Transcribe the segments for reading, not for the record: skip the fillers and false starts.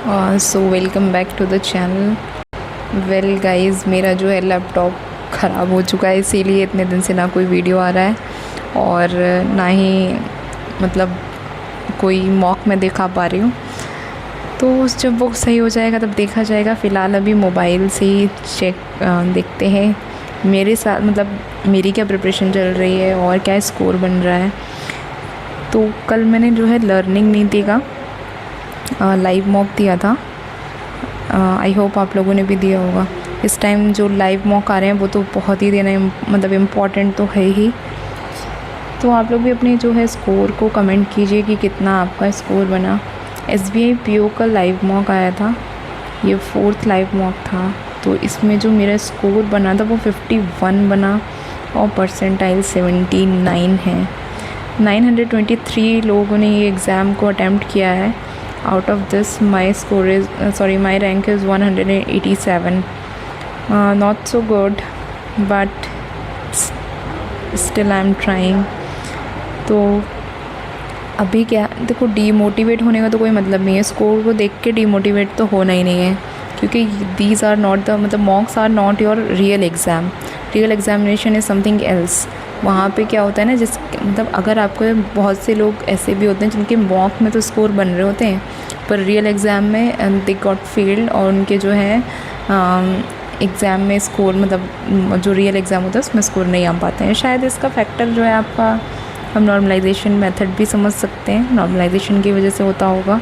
So welcome back to the channel. Well guys, मेरा जो है लैपटॉप ख़राब हो चुका है, इसीलिए इतने दिन से ना कोई वीडियो आ रहा है और ना ही मतलब कोई मॉक में दिखा पा रही हूँ। तो जब वो सही हो जाएगा तब देखा जाएगा। फ़िलहाल अभी मोबाइल से ही देखते हैं मेरे साथ मतलब मेरी क्या प्रिपरेशन चल रही है और क्या स्कोर बन रहा है। तो कल मैंने जो है लर्निंग नीति का लाइव मॉक दिया था। आई होप आप लोगों ने भी दिया होगा। इस टाइम जो लाइव मॉक आ रहे हैं वो तो बहुत ही देना मतलब इम्पॉर्टेंट तो है ही। तो आप लोग भी अपने जो है स्कोर को कमेंट कीजिए कि कितना आपका स्कोर बना। SBI PO का लाइव मॉक आया था, ये 4th लाइव मॉक था। तो इसमें जो मेरा स्कोर बना था वो 51 बना और परसेंटाइल 79 है। 923 लोगों ने ये एग्ज़ाम को अटैम्प्ट किया है। Out of this, my rank is 187. Not so good, but still I'm trying. तो अभी क्या देखो, डीमोटिवेट होने का तो कोई मतलब नहीं है। स्कोर को देख के डीमोटिवेट तो होना ही नहीं है, क्योंकि दीज आर नॉट द मतलब mocks are not your real exam. Real examination is something else. वहाँ पे क्या होता है ना, जिस मतलब अगर आपको बहुत से लोग ऐसे भी होते हैं जिनके मॉक में तो स्कोर बन रहे होते हैं पर रियल एग्ज़ाम में दे गॉट फेल्ड, और उनके जो है एग्ज़ाम में स्कोर मतलब जो रियल एग्ज़ाम होता है उसमें स्कोर नहीं आ पाते हैं। शायद इसका फैक्टर जो है आपका, हम नॉर्मलाइजेशन मेथड भी समझ सकते हैं, नॉर्मलाइजेशन की वजह से होता होगा।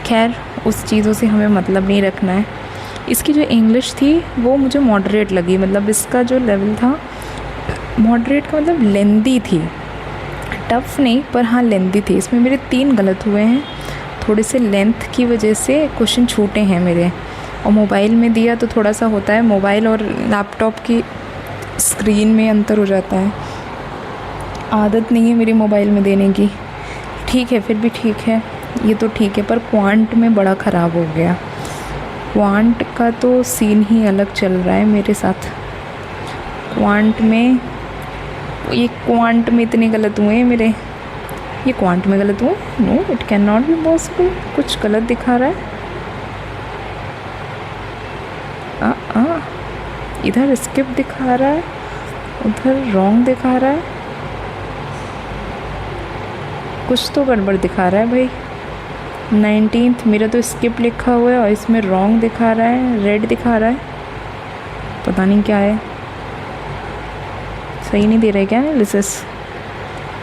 खैर, उस चीज़ों से हमें मतलब नहीं रखना है। इसकी जो इंग्लिश थी वो मुझे मॉडरेट लगी, मतलब इसका जो लेवल था मॉडरेट का मतलब लेंदी थी, टफ़ नहीं पर हाँ लेंदी थी। इसमें मेरे 3 गलत हुए हैं, थोड़े से लेंथ की वजह से क्वेश्चन छूटे हैं मेरे। और मोबाइल में दिया तो थोड़ा सा होता है, मोबाइल और लैपटॉप की स्क्रीन में अंतर हो जाता है। आदत नहीं है मेरी मोबाइल में देने की। ठीक है, फिर भी ठीक है, ये तो ठीक है। पर क्वांट में बड़ा ख़राब हो गया। क्वांट का तो सीन ही अलग चल रहा है मेरे साथ। क्वांट में इतने गलत हुए हैं मेरे। ये क्वांट में गलत हुए? No, it can not be possible. कुछ गलत दिखा रहा है। इधर स्किप दिखा रहा है, उधर रॉन्ग दिखा रहा है। कुछ तो गड़बड़ दिखा रहा है भाई। 19th मेरा तो स्किप लिखा हुआ है और इसमें रॉन्ग दिखा रहा है, रेड दिखा रहा है। पता नहीं क्या है, सही नहीं दे रहा है क्या एनालिसिस।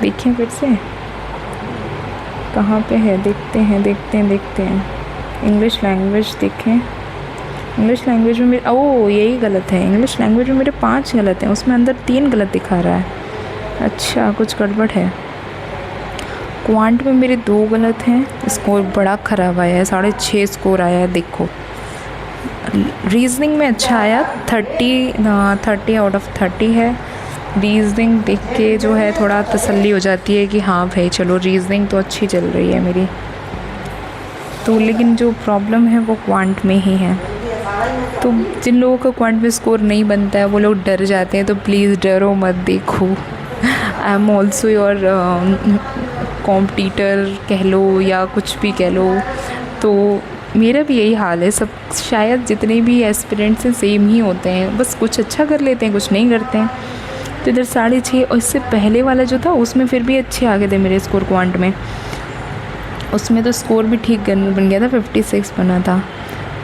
देखें फिर से कहाँ पे है, देखते हैं। इंग्लिश लैंग्वेज देखें। इंग्लिश लैंग्वेज में मेरे यही गलत है। इंग्लिश लैंग्वेज में मेरे 5 गलत हैं, उसमें अंदर 3 गलत दिखा रहा है। अच्छा, कुछ गड़बड़ है। क्वांट में मेरे 2 गलत हैं। स्कोर बड़ा ख़राब आया है, 6.5 स्कोर आया है। देखो, रीजनिंग में अच्छा आया, 30 आउट ऑफ 30 है। रीजनिंग देख के जो है थोड़ा तसल्ली हो जाती है कि हाँ भाई चलो रीजनिंग तो अच्छी चल रही है मेरी। तो लेकिन जो प्रॉब्लम है वो क्वांट में ही है। तो जिन लोगों का क्वांट में स्कोर नहीं बनता है वो लोग डर जाते हैं, तो प्लीज़ डरो मत। देखो, I am also your competitor कह लो या कुछ भी कह लो। तो मेरा भी यही हाल है। सब शायद जितने भी एस्पिरेंट्स हैं सेम ही होते हैं, बस कुछ अच्छा कर लेते हैं, कुछ नहीं करते हैं। तो इधर 6.5, और इससे पहले वाला जो था उसमें फिर भी अच्छे आ गए थे मेरे स्कोर क्वांट में। उसमें तो स्कोर भी ठीक बन गया था, 56 बना था।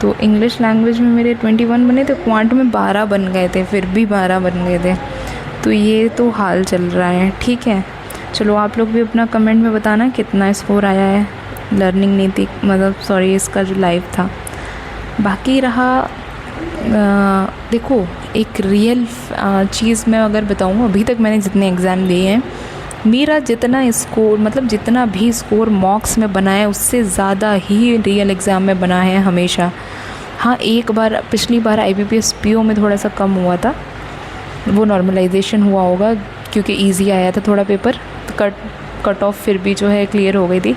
तो इंग्लिश लैंग्वेज में मेरे 21 बने थे, क्वांट में 12 बन गए थे, फिर भी 12 बन गए थे। तो ये तो हाल चल रहा है। ठीक है, चलो आप लोग भी अपना कमेंट में बताना कितना स्कोर आया है लर्निंग नीति मतलब इसका जो लाइव था। बाकी रहा देखो, एक रियल चीज़ मैं अगर बताऊँ, अभी तक मैंने जितने एग्ज़ाम दिए हैं, मेरा जितना स्कोर मतलब जितना भी स्कोर मॉक्स में बना है उससे ज़्यादा ही रियल एग्ज़ाम में बना है हमेशा। हाँ, एक बार पिछली बार IBPS PO में थोड़ा सा कम हुआ था, वो नॉर्मलाइजेशन हुआ होगा क्योंकि इजी आया था थोड़ा पेपर, तो कट ऑफ फिर भी जो है क्लियर हो गई थी।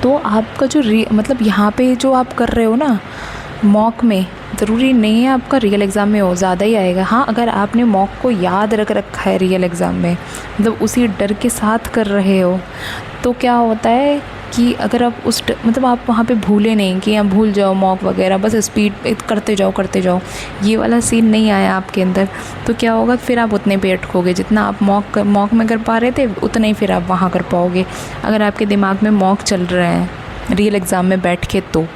तो आपका जो मतलब यहाँ पे जो आप कर रहे हो ना मॉक में, ज़रूरी नहीं है आपका रियल एग्ज़ाम में हो ज़्यादा ही आएगा। हाँ, अगर आपने मॉक को याद रख रखा है रियल एग्ज़ाम में, मतलब उसी डर के साथ कर रहे हो, तो क्या होता है कि अगर आप मतलब आप वहाँ पे भूले नहीं कि आप भूल जाओ मॉक वगैरह, बस स्पीड करते जाओ, ये वाला सीन नहीं आया आपके अंदर, तो क्या होगा फिर आप उतने पे अटकोगे जितना आप मॉक में कर पा रहे थे, उतना ही फिर आप वहाँ कर पाओगे। अगर आपके दिमाग में मॉक चल रहा है रियल एग्ज़ाम में बैठ के, तो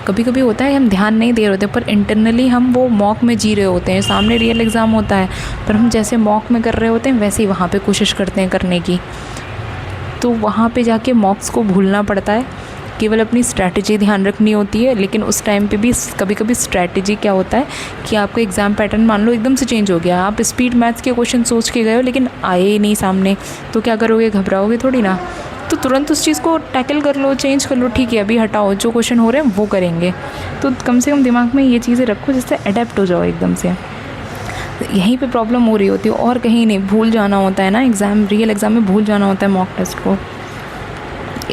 कभी कभी होता है हम ध्यान नहीं दे रहे होते पर इंटरनली हम वो मॉक में जी रहे होते हैं, सामने रियल एग्ज़ाम होता है पर हम जैसे मॉक में कर रहे होते हैं वैसे ही वहाँ पे कोशिश करते हैं करने की। तो वहाँ पे जाके मॉक्स को भूलना पड़ता है, केवल अपनी स्ट्रैटेजी ध्यान रखनी होती है। लेकिन उस टाइम पे भी कभी कभी स्ट्रैटेजी क्या होता है कि आपका एग्ज़ाम पैटर्न मान लो एकदम से चेंज हो गया, आप स्पीड मैथ्स के क्वेश्चन सोच के गए हो लेकिन आए ही नहीं सामने, तो क्या करोगे, घबराओगे थोड़ी ना, तो तुरंत उस चीज़ को टैकल कर लो, चेंज कर लो, ठीक है अभी हटाओ, जो क्वेश्चन हो रहे हैं वो करेंगे। तो कम से कम दिमाग में ये चीज़ें रखो जिससे अडेप्ट हो जाओ एकदम से। यहीं पे प्रॉब्लम हो रही होती है और कहीं नहीं, भूल जाना होता है ना रियल एग्ज़ाम में भूल जाना होता है मॉक टेस्ट को,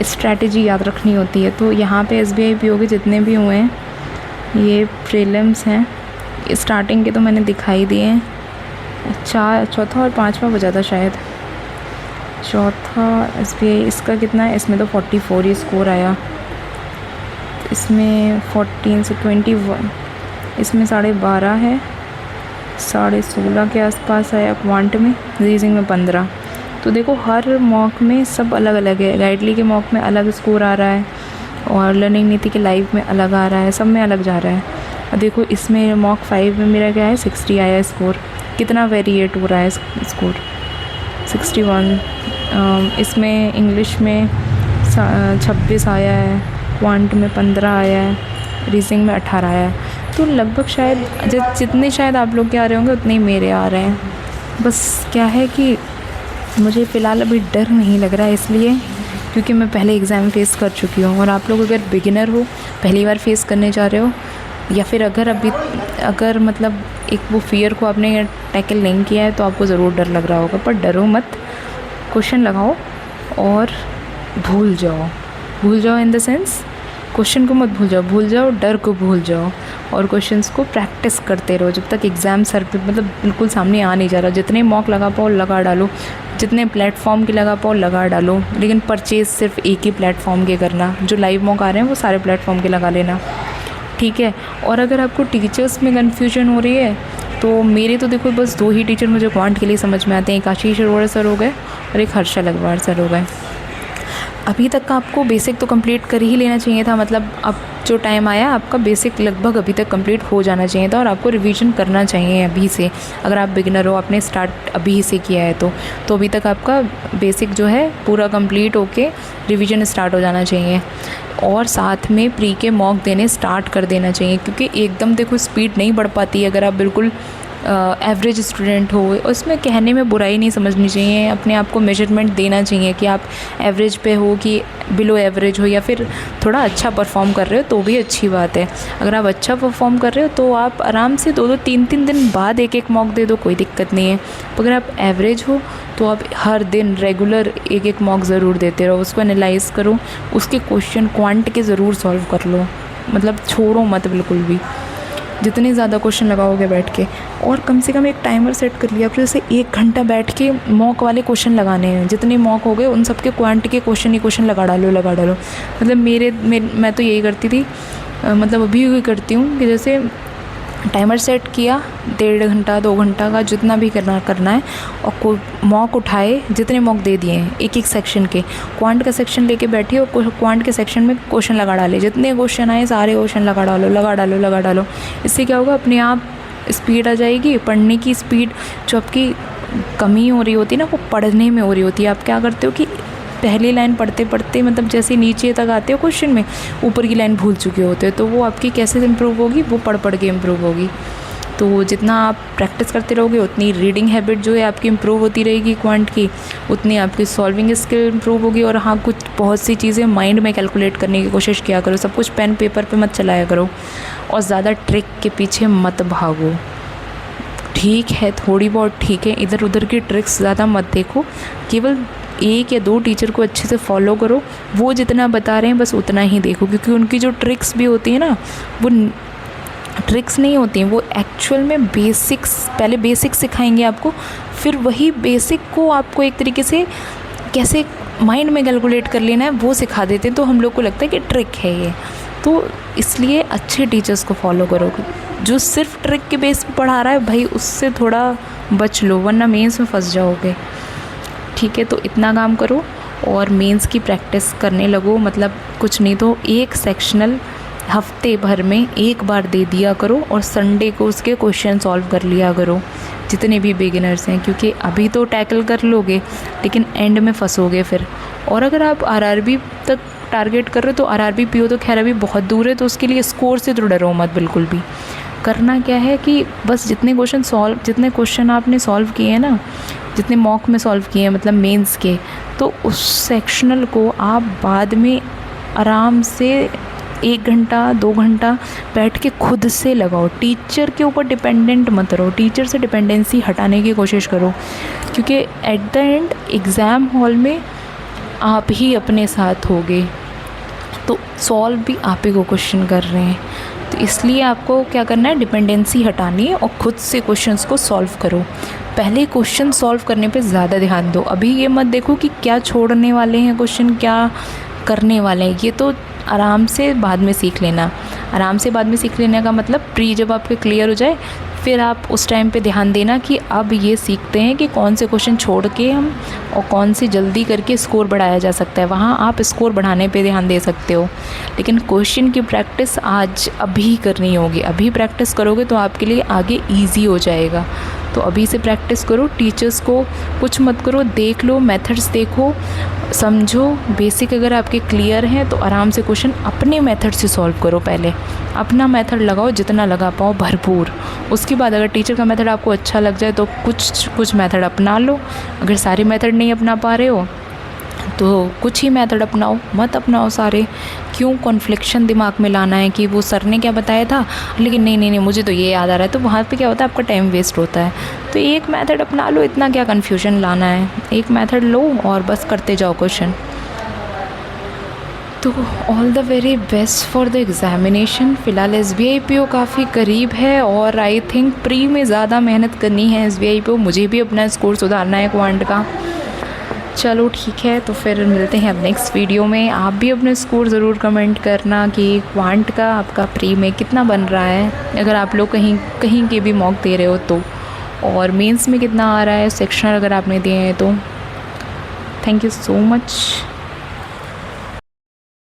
स्ट्रैटेजी याद रखनी होती है। तो यहाँ पे SBI PO जितने भी हुए हैं ये प्रीलिम्स हैं, स्टार्टिंग के तो मैंने दिखाई दिए हैं, चौथा और पाँचवा बचा था शायद, चौथा SBI इसका कितना है, इसमें तो 44 ही स्कोर आया, इसमें 14 से 21, इसमें 12.5 है, 16.5 के आसपास आया क्वांट में, रीजनिंग में 15। तो देखो हर मॉक में सब अलग अलग है, गाइडली के मॉक में अलग स्कोर आ रहा है और लर्निंग नीति के लाइव में अलग आ रहा है, सब में अलग जा रहा है। और देखो इसमें मॉक 5 में मेरा क्या है 60 आया स्कोर, कितना वेरिएट हो रहा है स्कोर 61। इसमें इंग्लिश में 26 आया है, क्वांट में 15 आया है, रीजनिंग में 18 आया है। तो लगभग शायद जितने शायद आप लोग के आ रहे होंगे उतने ही मेरे आ रहे हैं। बस क्या है कि मुझे फ़िलहाल अभी डर नहीं लग रहा है, इसलिए क्योंकि मैं पहले एग्ज़ाम फ़ेस कर चुकी हूँ। और आप लोग अगर बिगिनर हो, पहली बार फ़ेस करने जा रहे हो, या फिर अगर मतलब एक वो फ़ियर को आपने टैकल नहीं किया है तो आपको ज़रूर डर लग रहा होगा, पर डरो मत, क्वेश्चन लगाओ और भूल जाओ इन द सेंस क्वेश्चन को मत भूल जाओ, डर को भूल जाओ और क्वेश्चंस को प्रैक्टिस करते रहो जब तक एग्ज़ाम सर पे मतलब बिल्कुल सामने आ नहीं जा रहा। जितने मॉक लगा पाओ लगा डालो, जितने प्लेटफॉर्म के लगा पाओ लगा डालो, लेकिन परचेज़ सिर्फ एक ही प्लेटफॉर्म के करना, जो लाइव मॉक आ रहे हैं वो सारे प्लेटफॉर्म के लगा लेना, ठीक है। और अगर आपको टीचर्स में कन्फ्यूजन हो रही है तो मेरे तो देखो बस 2 ही टीचर मुझे क्वांट के लिए समझ में आते हैं, एक आशीष अरोड़ा सर हो गए और एक हर्षल अग्रवाल सर हो गए। अभी तक का आपको बेसिक तो कंप्लीट कर ही लेना चाहिए था, मतलब अब जो टाइम आया आपका बेसिक लगभग अभी तक कंप्लीट हो जाना चाहिए था और आपको रिवीजन करना चाहिए अभी से। अगर आप बिगिनर हो, आपने स्टार्ट अभी से किया है तो अभी तक आपका बेसिक जो है पूरा कंप्लीट होके रिवीजन स्टार्ट हो जाना चाहिए। और साथ में प्री के मॉक देने स्टार्ट कर देना चाहिए, क्योंकि एकदम देखो स्पीड नहीं बढ़ पाती अगर आप बिल्कुल एवरेज स्टूडेंट हो। उसमें कहने में बुराई नहीं समझनी चाहिए, अपने आप को मेजरमेंट देना चाहिए कि आप एवरेज पे हो कि बिलो एवरेज हो, या फिर थोड़ा अच्छा परफॉर्म कर रहे हो तो भी अच्छी बात है। अगर आप अच्छा परफॉर्म कर रहे हो तो आप आराम से 2-2 3-3 दिन बाद एक मॉक दे दो, कोई दिक्कत नहीं है। अगर आप एवरेज हो तो आप हर दिन रेगुलर एक मॉक ज़रूर देते रहो, उसको एनालाइज़ करो, उसके क्वेश्चन क्वांट के ज़रूर सॉल्व कर लो, मतलब छोड़ो मत बिल्कुल भी, जितने ज़्यादा क्वेश्चन लगाओगे बैठ के। और कम से कम एक टाइमर सेट कर लिया, फिर जैसे 1 घंटा बैठ के मॉक वाले क्वेश्चन लगाने हैं, जितने मॉक हो गए उन सब के क्वांट के क्वेश्चन ही क्वेश्चन लगा डालो। मतलब मैं तो यही करती थी, मतलब अभी भी करती हूँ कि जैसे टाइमर सेट किया 1.5 घंटा 2 घंटा का जितना भी करना है, और मॉक उठाए, जितने मॉक दे दिए हैं एक सेक्शन के, क्वांट का सेक्शन लेके बैठे और क्वांट के सेक्शन में क्वेश्चन लगा डाले, जितने क्वेश्चन आए सारे क्वेश्चन लगा डालो। इससे क्या होगा, अपने आप स्पीड आ जाएगी, पढ़ने की स्पीड जो आपकी कमी हो रही होती है ना वो पढ़ने में हो रही होती है। आप क्या करते हो कि पहली लाइन पढ़ते पढ़ते मतलब जैसे नीचे तक आते हो क्वेश्चन में, ऊपर की लाइन भूल चुके होते हो, तो वो आपकी कैसे इम्प्रूव होगी, वो पढ़ के इम्प्रूव होगी। तो जितना आप प्रैक्टिस करते रहोगे उतनी रीडिंग हैबिट जो है आपकी इम्प्रूव होती रहेगी क्वांट की, उतनी आपकी सॉल्विंग स्किल इम्प्रूव होगी। और हाँ, कुछ बहुत सी चीज़ें माइंड में कैलकुलेट करने की कोशिश किया करो, सब कुछ पेन पेपर पे मत चलाया करो, और ज़्यादा ट्रिक के पीछे मत भागो, ठीक है, थोड़ी बहुत ठीक है, इधर उधर की ट्रिक्स ज़्यादा मत देखो, केवल 1 या 2 टीचर को अच्छे से फॉलो करो, वो जितना बता रहे हैं बस उतना ही देखो, क्योंकि उनकी जो ट्रिक्स भी होती है ना, वो ट्रिक्स नहीं होती हैं, वो एक्चुअल में पहले बेसिक्स सिखाएंगे आपको, फिर वही बेसिक को आपको एक तरीके से कैसे माइंड में कैलकुलेट कर लेना है वो सिखा देते हैं, तो हम लोग को लगता है कि ट्रिक है ये। तो इसलिए अच्छे टीचर्स को फॉलो करो। जो सिर्फ ट्रिक के बेस पे पढ़ा रहा है भाई, उससे थोड़ा बच लो, वरना मेंस में फंस जाओगे। ठीक है, तो इतना काम करो और मेंस की प्रैक्टिस करने लगो। मतलब कुछ नहीं तो एक सेक्शनल हफ्ते भर में एक बार दे दिया करो और संडे को उसके क्वेश्चन सॉल्व कर लिया करो, जितने भी बिगिनर्स हैं। क्योंकि अभी तो टैकल कर लोगे लेकिन एंड में फंसोगे फिर। और अगर आप आरआरबी तक टारगेट कर रहे हो तो आरआरबी पीओ तो खैर अभी बहुत दूर है, तो उसके लिए स्कोर से तो डरो मत बिल्कुल भी। करना क्या है कि बस जितने क्वेश्चन आपने सॉल्व किए हैं ना, जितने मॉक में सॉल्व किए हैं मतलब मेंस के, तो उस सेक्शनल को आप बाद में आराम से 1 घंटा 2 घंटा बैठ के खुद से लगाओ। टीचर के ऊपर डिपेंडेंट मत रहो, टीचर से डिपेंडेंसी हटाने की कोशिश करो। क्योंकि at the end exam hall में आप ही अपने साथ होगे, तो सॉल्व भी आप ही को क्वेश्चन कर रहे हैं। तो इसलिए आपको क्या करना है, डिपेंडेंसी हटानी है और ख़ुद से क्वेश्चंस को सॉल्व करो। पहले क्वेश्चन सॉल्व करने पे ज़्यादा ध्यान दो। अभी ये मत देखो कि क्या छोड़ने वाले हैं क्वेश्चन, क्या करने वाले हैं, ये तो आराम से बाद में सीख लेना। आराम से बाद में सीख लेने का मतलब प्री जब आपके क्लियर हो जाए फिर आप उस टाइम पे ध्यान देना कि अब ये सीखते हैं कि कौन से क्वेश्चन छोड़ के हम और कौन से जल्दी करके स्कोर बढ़ाया जा सकता है। वहाँ आप स्कोर बढ़ाने पे ध्यान दे सकते हो, लेकिन क्वेश्चन की प्रैक्टिस अभी करनी होगी। अभी प्रैक्टिस करोगे तो आपके लिए आगे ईजी हो जाएगा। तो अभी से प्रैक्टिस करो। टीचर्स को कुछ मत करो, देख लो, मेथड्स देखो, समझो। बेसिक अगर आपके क्लियर हैं तो आराम से क्वेश्चन अपने मेथड से सॉल्व करो। पहले अपना मेथड लगाओ, जितना लगा पाओ भरपूर। उसके बाद अगर टीचर का मेथड आपको अच्छा लग जाए तो कुछ मेथड अपना लो। अगर सारे मेथड नहीं अपना पा रहे हो तो कुछ ही मेथड अपनाओ, मत अपनाओ सारे। क्यों कॉन्फ्लिक्शन दिमाग में लाना है कि वो सर ने क्या बताया था लेकिन नहीं मुझे तो ये याद आ रहा है, तो वहाँ पे क्या होता है, आपका टाइम वेस्ट होता है। तो एक मेथड अपना लो, इतना क्या कन्फ्यूजन लाना है। एक मेथड लो और बस करते जाओ क्वेश्चन। तो all the very best for the examination. फ़िलहाल SBI PO काफ़ी करीब है और आई थिंक प्री में ज़्यादा मेहनत करनी है SBI PO। मुझे भी अपना स्कोर सुधारना है क्वांट का। चलो ठीक है, तो फिर मिलते हैं अब नेक्स्ट वीडियो में। आप भी अपने स्कोर ज़रूर कमेंट करना कि क्वांट का आपका प्री में कितना बन रहा है, अगर आप लोग कहीं के भी मॉक दे रहे हो तो, और मेंस में कितना आ रहा है, सेक्शनल अगर आपने दिए हैं तो। Thank you so much.